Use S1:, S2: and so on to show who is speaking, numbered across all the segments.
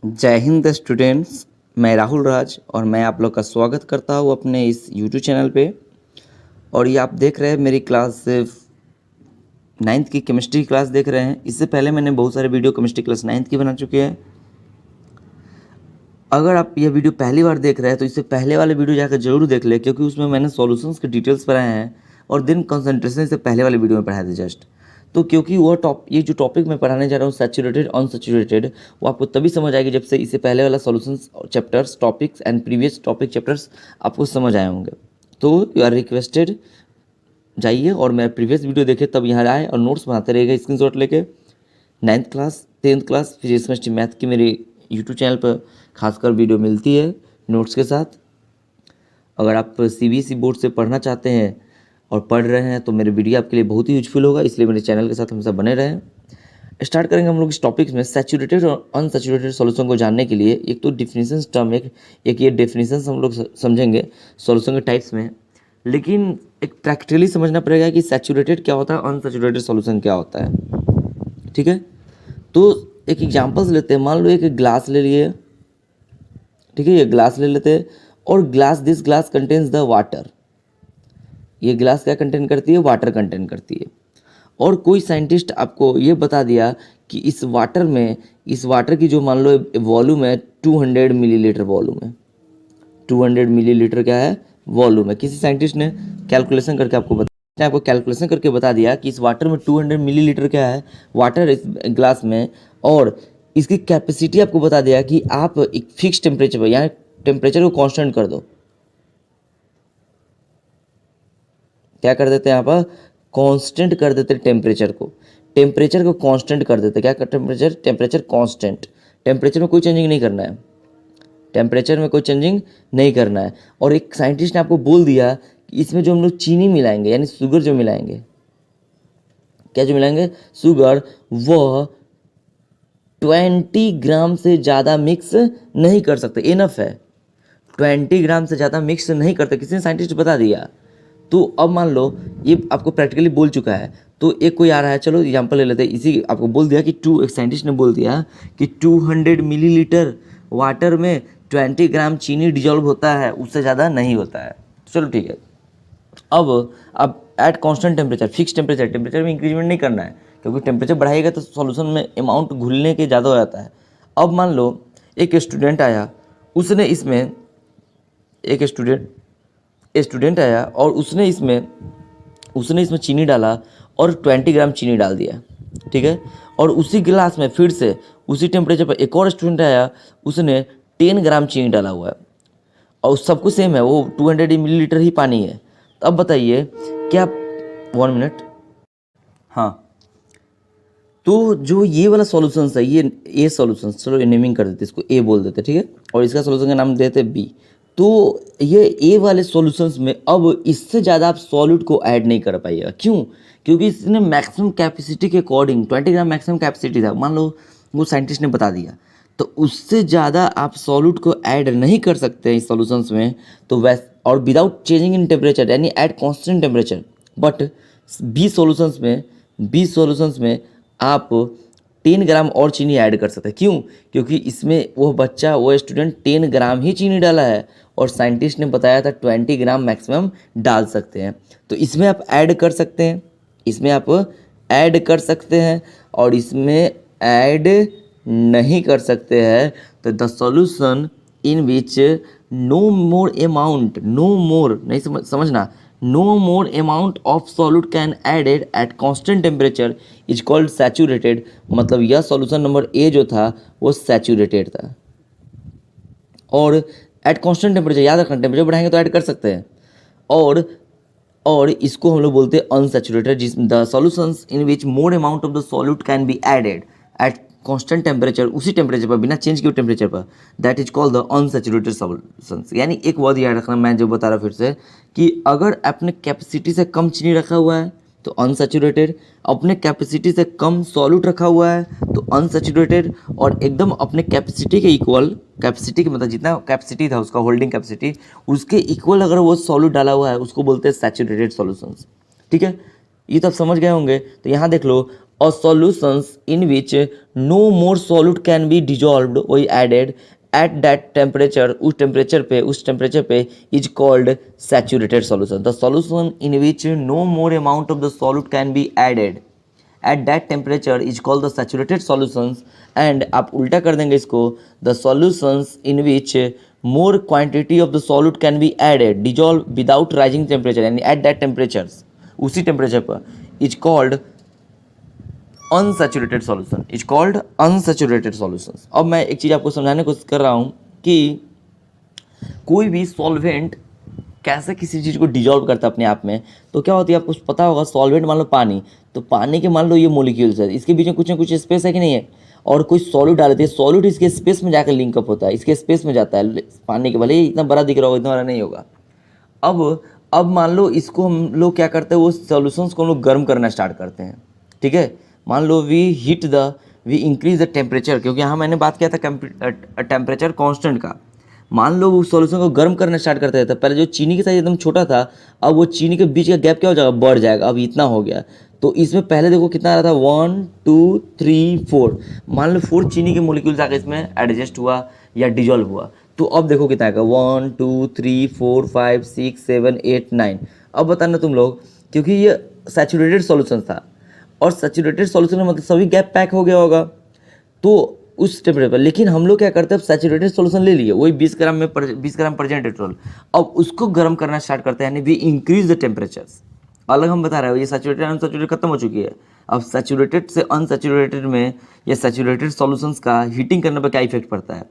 S1: जय हिंद स्टूडेंट्स। मैं राहुल राज और मैं आप लोग का स्वागत करता हूँ अपने इस यूट्यूब चैनल पे। और ये आप देख रहे हैं मेरी क्लास 9th की केमिस्ट्री क्लास देख रहे हैं। इससे पहले मैंने बहुत सारे वीडियो केमिस्ट्री क्लास 9th की बना चुके हैं। अगर आप ये वीडियो पहली बार देख रहे हैं तो इससे पहले वाले वीडियो जाकर जरूर देख ले, क्योंकि उसमें मैंने सॉल्यूशंस के डिटेल्स पढ़ाए हैं और दिन कंसंट्रेशन से पहले वाले वीडियो में पढ़ाए थे जस्ट। तो क्योंकि ये जो टॉपिक मैं पढ़ाने जा रहा हूँ सैचुरेटेड अनसैचुरेटेड, वो आपको तभी समझ आएगी जब से इससे पहले वाला solutions chapters topics and previous topic chapters आपको समझ आए होंगे। तो यू आर रिक्वेस्टेड जाइए और मेरा प्रीवियस वीडियो देखे, तब यहाँ आए और नोट्स बनाते रहेगा स्क्रीनशॉट लेके। 9th class 10th class physics chemistry math की मेरी यूट्यूब चैनल पर खासकर वीडियो मिलती है नोट्स के साथ। अगर आप CBSE बोर्ड से पढ़ना चाहते हैं और पढ़ रहे हैं तो मेरे वीडियो आपके लिए बहुत ही यूजफुल होगा, इसलिए मेरे चैनल के साथ हमेशा बने रहें। स्टार्ट करेंगे हम लोग इस टॉपिक्स में सैचुरेटेड और अनसैचुरेटेड सॉल्यूशन को जानने के लिए। एक तो डिफिनीशन टर्म, एक ये डेफिनेशन हम लोग समझेंगे सॉल्यूशन के टाइप्स में, लेकिन एक प्रैक्टिकली समझना पड़ेगा कि सैचुरेटेड क्या होता है, अनसैचुरेटेड सॉल्यूशन क्या होता है। ठीक है, तो एक एग्जांपल्स लेते हैं। मान लो एक ग्लास ले लिए, ठीक है, ये ग्लास ले लेते हैं और this glass contains the water. ये ग्लास क्या कंटेन करती है? वाटर कंटेन करती है। और कोई साइंटिस्ट आपको ये बता दिया कि इस वाटर की जो मान लो वॉल्यूम है 200 मिलीलीटर वॉल्यूम है। 200 मिलीलीटर क्या है? वॉल्यूम है। किसी साइंटिस्ट ने कैलकुलेशन करके कैलकुलेशन करके बता दिया कि इस वाटर में 200 मिलीलीटर क्या है वाटर इस ग्लास में, और इसकी कैपेसिटी आपको बता दिया कि आप एक फिक्स टेम्परेचर पर, यहाँ टेम्परेचर को कांस्टेंट कर दो। क्या कर देते हैं यहाँ पर? कांस्टेंट कर देते टेम्परेचर को कांस्टेंट कर देते। क्या कर? Temperature constant. टेम्परेचर में कोई चेंजिंग नहीं करना है, टेम्परेचर में कोई चेंजिंग नहीं करना है। और एक साइंटिस्ट ने आपको बोल दिया कि इसमें जो हम लोग चीनी मिलाएंगे, यानी शुगर जो मिलाएंगे, क्या जो मिलाएंगे? शुगर, वह 20 ग्राम से ज़्यादा मिक्स नहीं कर सकते। इनफ है, 20 ग्राम से ज़्यादा मिक्स नहीं करते, किसी ने साइंटिस्ट बता दिया। तो अब मान लो ये आपको प्रैक्टिकली बोल चुका है, तो एक कोई आ रहा है, चलो एग्जांपल ले लेते हैं। इसी आपको बोल दिया कि एक साइंटिस्ट ने बोल दिया कि 200 मिलीलीटर वाटर में 20 ग्राम चीनी डिजॉल्व होता है, उससे ज़्यादा नहीं होता है। चलो ठीक है। अब eight constant temperature, fix temperature में इंक्रीजमेंट नहीं करना है, क्योंकि टेम्परेचर बढ़ाएगा तो सॉल्यूशन में अमाउंट घुलने के ज़्यादा हो जाता है। अब मान लो एक स्टूडेंट आया, उसने इसमें स्टूडेंट आया और उसने इसमें चीनी डाला और 20 ग्राम चीनी डाल दिया, ठीक है। और उसी गिलास में फिर से उसी टेम्परेचर पर एक और स्टूडेंट आया, उसने 10 ग्राम चीनी डाला हुआ है और सब कुछ सेम है, वो 200 मिलीलीटर ही पानी है। तो अब बताइए क्या 1 मिनट, हाँ, तो जो ये वाला सॉल्यूशंस है, ये सॉल्यूशंस, चलो नेमिंग कर देते, इसको ए बोल देते, ठीक है, और इसका सॉल्यूशन का नाम देते बी। तो ये ए वाले सॉल्यूशंस में अब इससे ज़्यादा आप सॉल्यूट को ऐड नहीं कर पाइएगा। क्यों? क्योंकि इसने मैक्सिमम कैपेसिटी के अकॉर्डिंग 20 ग्राम मैक्सिमम कैपेसिटी था, मान लो वो साइंटिस्ट ने बता दिया, तो उससे ज़्यादा आप सॉल्यूट को ऐड नहीं कर सकते इस सॉल्यूशंस में। तो वैसे और विदाउट चेंजिंग इन टेम्परेचर, यानी at constant temperature. But B solutions में आप 10 ग्राम और चीनी ऐड कर सकते हैं। क्यों? क्योंकि इसमें वो स्टूडेंट 10 ग्राम ही चीनी डाला है और साइंटिस्ट ने बताया था 20 ग्राम मैक्सिमम डाल सकते हैं। तो इसमें आप ऐड कर सकते हैं, और इसमें ऐड नहीं कर सकते हैं। तो the solution in which no more amount of solute can added at constant temperature is called saturated. मतलब यह सॉल्यूशन नंबर ए जो था वो सैचुरेटेड था। और एट कांस्टेंट टेम्परेचर, याद रखना, टेम्परेचर बढ़ाएंगे तो ऐड कर सकते हैं। और इसको हम लोग बोलते हैं अनसैचुरेटेड, जिस the solutions in which more amount of the solute can be added at constant temperature, उसी टेम्परेचर पर, बिना चेंज किए टेम्परेचर पर, that is called the unsaturated solutions. यानी एक वर्ड याद रखना, मैं जो बता रहा फिर से, कि अगर अपने कैपेसिटी से कम चीनी रखा हुआ है तो अनसैचुरेटेड, अपने कैपेसिटी से कम सॉल्यूट रखा हुआ है तो अनसैचुरेटेड, और एकदम अपने कैपेसिटी के इक्वल, कैपेसिटी के मतलब जितना कैपेसिटी था उसका होल्डिंग कैपेसिटी, उसके इक्वल अगर वो सॉल्यूट डाला हुआ है उसको बोलते हैं सैचुरेटेड सॉल्यूशंस। ठीक है, ये तो आप समझ गए होंगे। तो यहाँ देख लो, a solutions in which no more solute can be dissolved वही एडेड एट दैट टेम्परेचर, उस टेम्परेचर पे is called saturated solution. The solution in which no more amount of the solute can be added at that temperature is called the saturated solutions। and आप उल्टा कर देंगे इसको, the solutions in which more quantity of the solute can be added dissolve without rising temperature, यानी at that temperatures, उसी temperature पर, is called unsaturated solution, is called unsaturated solutions। अब मैं एक चीज़ आपको समझाने की कोशिश कर रहा हूँ कि कोई भी सॉल्वेंट कैसे किसी चीज़ को डिजॉल्व करता है अपने आप में। तो क्या होती है आपको पता होगा, सॉल्वेंट मान लो पानी, तो पानी के मान लो ये मोलिक्यूल्स है, इसके बीच में कुछ ना कुछ स्पेस है कि नहीं है, और कोई सॉल्यूट डालते हैं, सॉल्यूट इसके स्पेस में जाकर लिंकअप होता है, इसके स्पेस में जाता है पानी के, भले ही इतना बड़ा दिख रहा होगा, इतना बड़ा नहीं होगा। अब मान लो इसको हम लोग क्या करते हैं, वो सॉल्यूशंस को हम लोग गर्म करना स्टार्ट करते हैं, ठीक है। मान लो वी इंक्रीज द टेम्परेचर, क्योंकि यहाँ मैंने बात किया था टेम्परेचर कॉन्स्टेंट का। मान लो वो सॉल्यूशन को गर्म करना स्टार्ट करते थे, पहले जो चीनी के साइज एकदम छोटा था, अब वो चीनी के बीच का गैप क्या हो जाएगा, बढ़ जाएगा, अब इतना हो गया। तो इसमें पहले देखो कितना आ रहा था, 1 2 3 4, मान लो 4 चीनी के मोलिक्यूल्स आके इसमें एडजस्ट हुआ या डिजॉल्व हुआ, तो अब देखो कितना आएगा, 1 2 3 4 5 6 7 8 9। अब बताना तुम लोग, क्योंकि ये सैचुरेटेड सॉल्यूशन था, और सैचुरेटेड सॉल्यूशन में मतलब सभी गैप पैक हो गया होगा, तो उस टेम्परेचर पर। लेकिन हम लोग क्या करते हैं, सैचुरेटेड सॉल्यूशन ले लिए, वही 20 ग्राम प्रेजेंट पेट्रोल, अब उसको गर्म करना स्टार्ट करते हैं, यानी वी इंक्रीज द टेम्परेचर्स। अलग हम बता रहे हो, ये सैचुरेटेड अनसैचुरेटेड खत्म हो चुकी है। अब सैचुरेटेड से अनसैचुरेटेड में या सैचुरेटेड सॉल्यूशंस का हीटिंग करने पर क्या इफेक्ट पड़ता है।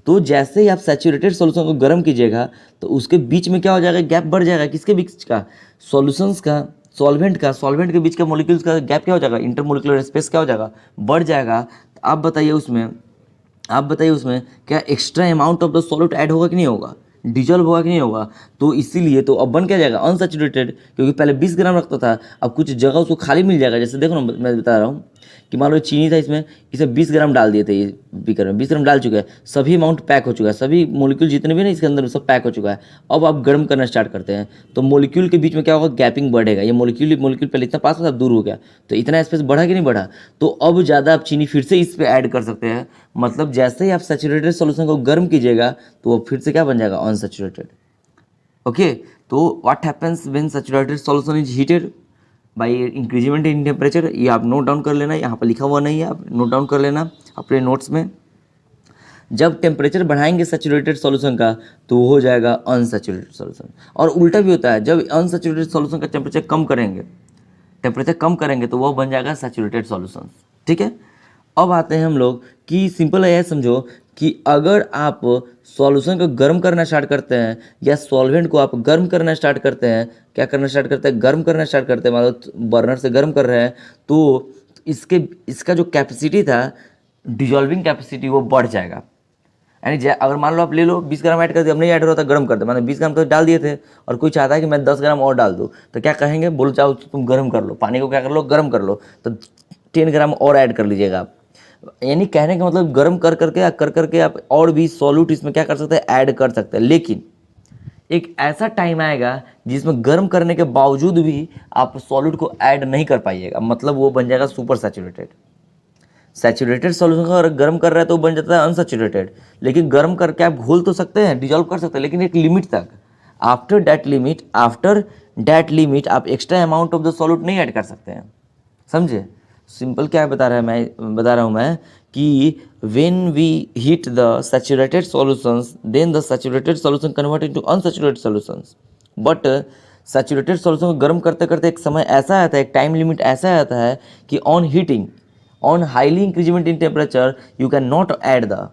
S1: तो जैसे ही आप सैचुरेटेड सॉल्यूशन को गर्म कीजिएगा, तो उसके बीच में क्या हो जाएगा, गैप बढ़ जाएगा, किसके बीच का, सॉल्यूशंस का, सॉल्वेंट के बीच का मोलिक्यूल्स का गैप क्या हो जाएगा, इंटरमोलिकुलर स्पेस क्या हो जाएगा, बढ़ जाएगा। आप बताइए उसमें क्या extra amount of the solute add होगा कि नहीं होगा, डिजॉल्व होगा कि नहीं होगा। तो इसीलिए तो अब बन क्या जाएगा, अनसैचुरेटेड, क्योंकि पहले 20 ग्राम रखता था, अब कुछ जगह उसको खाली मिल जाएगा। जैसे देखो ना, मैं बता रहा हूँ कि मान लो चीनी था, इसमें इसे 20 ग्राम डाल दिए थे, ये बीकर में 20 ग्राम डाल चुका है, सभी अमाउंट पैक हो चुका है, सभी मोलिक्यूल जितने भी ना इसके अंदर सब पैक हो चुका है। अब आप गर्म करना स्टार्ट करते हैं, तो मोलिक्यूल के बीच में क्या होगा, गैपिंग बढ़ेगा, ये मोलिक्यूल पहले इतना पास था, दूर हो गया, तो इतना स्पेस बढ़ा कि नहीं बढ़ा। तो अब ज़्यादा आप चीनी फिर से इस पर ऐड कर सकते हैं, मतलब जैसे ही आप सैचुरेटेड सॉल्यूशन को गर्म कीजिएगा, तो वो फिर से क्या बन जाएगा, अनसैचुरेटेड। ओके, तो what happens when saturated solution is heated bye increasement in temperature. ये आप नोट डाउन कर लेना, यहाँ पर लिखा हुआ नहीं है, आप नोट डाउन कर लेना अपने नोट्स में। जब टेम्परेचर बढ़ाएंगे सैचुरेटेड सॉल्यूशन का, तो हो जाएगा अनसैचुरेटेड सॉल्यूशन। और उल्टा भी होता है, जब अनसैचुरेटेड सॉल्यूशन का टेम्परेचर कम करेंगे तो वह बन जाएगा सैचुरेटेड सॉल्यूशन, ठीक है। अब आते हैं हम लोग कि सिंपल है, समझो कि अगर आप सॉल्यूशन को गर्म करना स्टार्ट करते हैं, या सॉल्वेंट को आप गर्म करना स्टार्ट करते हैं, क्या करना स्टार्ट करते हैं, गर्म करना स्टार्ट करते हैं, मतलब बर्नर से गर्म कर रहे हैं, तो इसका जो कैपेसिटी था, डिजॉल्विंग कैपेसिटी, वो बढ़ जाएगा। यानी अगर मान लो आप ले लो 20 ग्राम ऐड कर दिया, अब नहीं ऐड हो रहा था, गर्म कर दो, मैंने 20 ग्राम तो डाल दिए थे, और कोई चाहता है कि मैं 10 ग्राम और डाल दूँ, तो क्या कहेंगे, बोलो चाहो तुम गर्म कर लो, पानी को क्या कर लो, गर्म कर लो, तो 10 ग्राम और ऐड कर लीजिएगा आप। यानी कहने का मतलब गर्म कर करके आप और भी सॉल्यूट इसमें क्या कर सकते हैं, ऐड कर सकते हैं। लेकिन एक ऐसा टाइम आएगा जिसमें गर्म करने के बावजूद भी आप सॉल्यूट को ऐड नहीं कर पाइएगा, मतलब वो बन जाएगा सुपर सैचुरेटेड। सैचुरेटेड सॉल्यूशन को अगर गर्म कर रहा है तो बन जाता है अनसैचुरेटेड। लेकिन गर्म करके आप घोल तो सकते हैं, डिजॉल्व कर सकते हैं, लेकिन एक लिमिट तक। आफ्टर दैट लिमिट आप extra amount of the solute नहीं ऐड कर सकते हैं, समझे। सिंपल क्या बता रहा हूँ मैं कि when we heat the saturated solutions, then the saturated solution convert into unsaturated solutions. But saturated solution को गर्म करते करते एक समय ऐसा आता है, एक टाइम लिमिट ऐसा आता है कि on highly increment in temperature you can not add the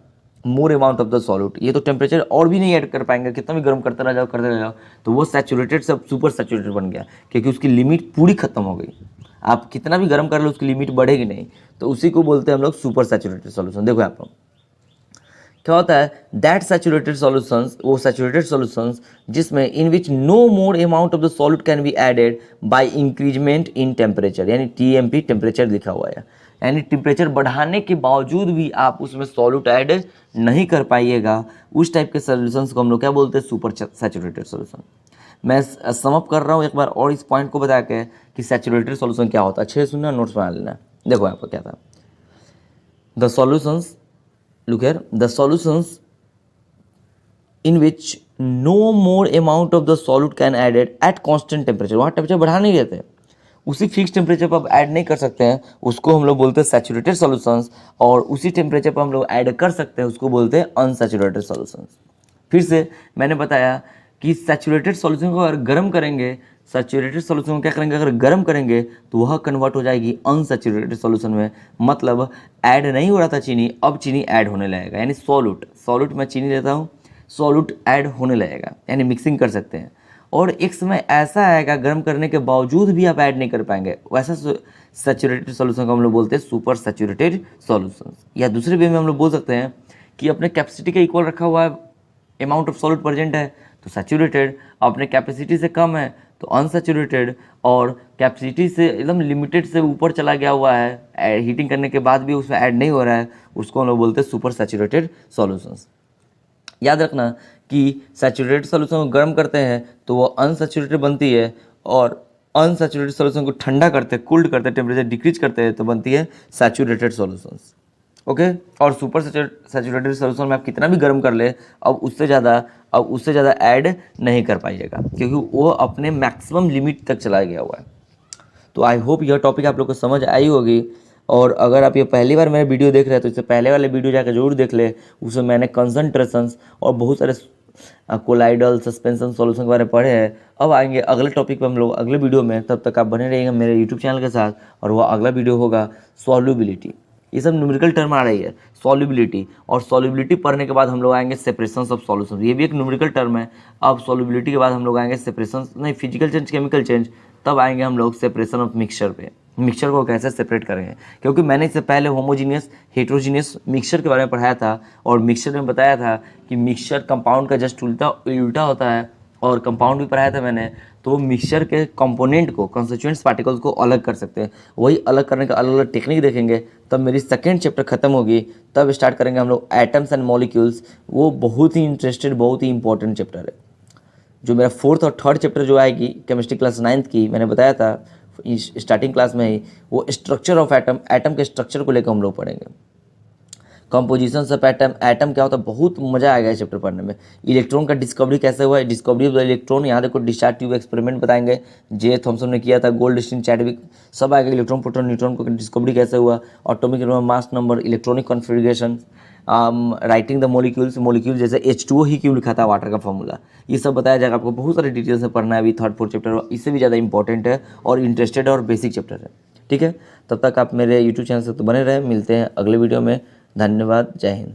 S1: more amount of the solute. ये तो टेम्परेचर और भी नहीं ऐड कर पाएंगे, कितना भी गर्म करते रह जाओ, तो वो सैचुरेटेड से सुपर सैचुरेटेड बन गया, क्योंकि उसकी लिमिट पूरी खत्म हो गई। आप कितना भी गर्म कर लो, उसकी लिमिट बढ़ेगी नहीं, तो उसी को बोलते हैं हम लोग सुपर सैचुरेटेड सॉल्यूशन। देखो यहाँ पर क्या होता है, दैट सैचुरेटेड सॉल्यूशंस, वो सैचुरेटेड सॉल्यूशंस जिसमें in which no more amount of the solute can be added by increasement in temperature, यानी टीएमपी टेम्परेचर लिखा हुआ है, यानी टेम्परेचर बढ़ाने के बावजूद भी आप उसमें सॉल्यूट ऐड नहीं कर पाइएगा। उस टाइप के सॉल्यूशंस को हम लोग क्या बोलते हैं, सुपर सैचुरेटेड सॉल्यूशन। मैं समअप कर रहा हूँ एक बार और इस पॉइंट को बता के कि सैचुरेटेड सॉल्यूशन क्या होता है। अच्छे से सुनना, नोट्स बना लेना। देखो यहाँ पर क्या था, the solutions, look here, the solutions in which no more amount of the solute can added at constant temperature, वहाँ टेम्परेचर बढ़ा नहीं देते, उसी फिक्स टेम्परेचर पर आप ऐड नहीं कर सकते हैं, उसको हम लोग बोलते हैं सैचुरेटेड सॉल्यूशंस। और उसी टेम्परेचर पर हम लोग ऐड कर सकते हैं, उसको बोलते हैं अनसैचुरेटेड सॉल्यूशंस। फिर से मैंने बताया कि सैचुरेटेड सॉल्यूशन को अगर गर्म करेंगे, सैचुरेटेड सॉल्यूशन को क्या करेंगे, अगर गर्म करेंगे तो वह कन्वर्ट हो जाएगी अनसैचुरेटेड सॉल्यूशन में। मतलब ऐड नहीं हो रहा था चीनी, अब चीनी ऐड होने लगेगा, यानी सॉल्यूट मैं चीनी लेता हूँ, सॉल्यूट ऐड होने लगेगा, यानी मिक्सिंग कर सकते हैं। और एक समय ऐसा आएगा गर्म करने के बावजूद भी आप ऐड नहीं कर पाएंगे, वैसा सैचुरेटेड सॉल्यूशन को हम लोग बोलते हैं सुपर सैचुरेटेड सॉल्यूशंस। या दूसरे वे में हम लोग बोल सकते हैं कि अपने कैपेसिटी के इक्वल रखा हुआ है, अमाउंट ऑफ सॉल्यूट प्रेजेंट है तो सैचुरेटेड, अपने कैपेसिटी से कम है तो अनसैचुरेटेड, और कैपेसिटी से एकदम लिमिटेड से ऊपर चला गया हुआ है, हीटिंग करने के बाद भी उसमें ऐड नहीं हो रहा है, उसको हम लोग बोलते हैं सुपर सैचुरेटेड सॉल्यूशंस। याद रखना कि सैचुरेटेड सॉल्यूशन को गर्म करते हैं तो वो अनसैचुरेटेड बनती है, और अनसैचुरेटेड सॉल्यूशन को ठंडा करते हैं, कूल्ड करते हैं, टेम्परेचर डिक्रीज करते हैं तो बनती है सैचुरेटेड सॉल्यूशंस। ओके, और सुपर सैचुरेटेड सॉल्यूशन में आप कितना भी गर्म कर ले, अब उससे ज़्यादा ऐड नहीं कर पाइएगा, क्योंकि वो अपने मैक्सिमम लिमिट तक चला गया हुआ है। तो आई होप यह टॉपिक आप लोग को समझ आई होगी। और अगर आप ये पहली बार मेरे वीडियो देख रहे हैं तो इससे पहले वाले वीडियो जाकर जरूर देख ले, उसमें मैंने कंसंट्रेशंस और बहुत सारे कोलाइडल सस्पेंशन सॉल्यूशन के बारे में पढ़े हैं। अब आएंगे अगले टॉपिक पर हम लोग अगले वीडियो में, तब तक आप बने रहिएगा मेरे यूट्यूब चैनल के साथ, और वह अगला वीडियो होगा सॉल्युबिलिटी। ये सब न्यूमेरिकल टर्म आ रही है, सॉल्युबिलिटी, और सॉल्युबिलिटी पढ़ने के बाद हम लोग आएंगे सेपरेशंस ऑफ सॉल्यूशंस, ये भी एक न्यूमेरिकल टर्म है। अब सॉल्युबिलिटी के बाद हम लोग आएंगे सेपरेशंस, नहीं फिजिकल चेंज केमिकल चेंज, तब आएंगे हम लोग सेपरेशन ऑफ मिक्सचर पे, मिक्सचर को कैसे सेपरेट करेंगे। क्योंकि मैंने इससे पहले होमोजीनियस हेट्रोजीनियस मिक्सचर के बारे में पढ़ाया था, और मिक्सचर में बताया था कि मिक्सचर कंपाउंड का जस्ट उल्टा होता है, और कंपाउंड भी पढ़ाया था मैंने। तो मिक्सचर के कंपोनेंट को, कंस्टिट्यूएंट्स पार्टिकल्स को अलग कर सकते हैं, वही अलग करने का अलग अलग टेक्निक देखेंगे। तब मेरी सेकेंड चैप्टर खत्म होगी, तब स्टार्ट करेंगे हम लोग एटम्स एंड मॉलिक्यूल्स। वो बहुत ही इंटरेस्टेड, बहुत ही इंपॉर्टेंट चैप्टर है। जो मेरा फोर्थ और थर्ड चैप्टर जो आएगी केमिस्ट्री क्लास 9th की, मैंने बताया था स्टार्टिंग क्लास में ही, वो स्ट्रक्चर ऑफ एटम, एटम के स्ट्रक्चर को लेकर हम लोग पढ़ेंगे। कंपोजिशन ऑफ एटम, एटम क्या होता है, बहुत मजा आएगा इस चैप्टर पढ़ने में। इलेक्ट्रॉन का डिस्कवरी कैसे हुआ है, डिस्कवरी ऑफ द इलेक्ट्रॉन, यहाँ देखो डिस्चार्ज ट्यूब एक्सपेरिमेंट बताएंगे, जे थॉमसन ने किया था, गोल्डस्टीन, चैडविक, सब आएगा। इलेक्ट्रॉन प्रोटॉन न्यूट्रॉन को डिस्कवरी कैसे हुआ, atomic mass number, electronic configuration, writing the molecule जैसे H2O ही क्यों लिखा था वाटर का फॉर्मूला, ये सब बताया जाएगा आपको। बहुत सारे डिटेल्स में पढ़ना है अभी थर्ड फोर्थ चैप्टर, इससे भी ज़्यादा इंपॉर्टेंट है और इंटरेस्टेड और बेसिक चैप्टर है। ठीक है, तब तक आप मेरे यूट्यूब चैनल से तो बने रहे, मिलते हैं अगले वीडियो में। धन्यवाद, जय हिंद।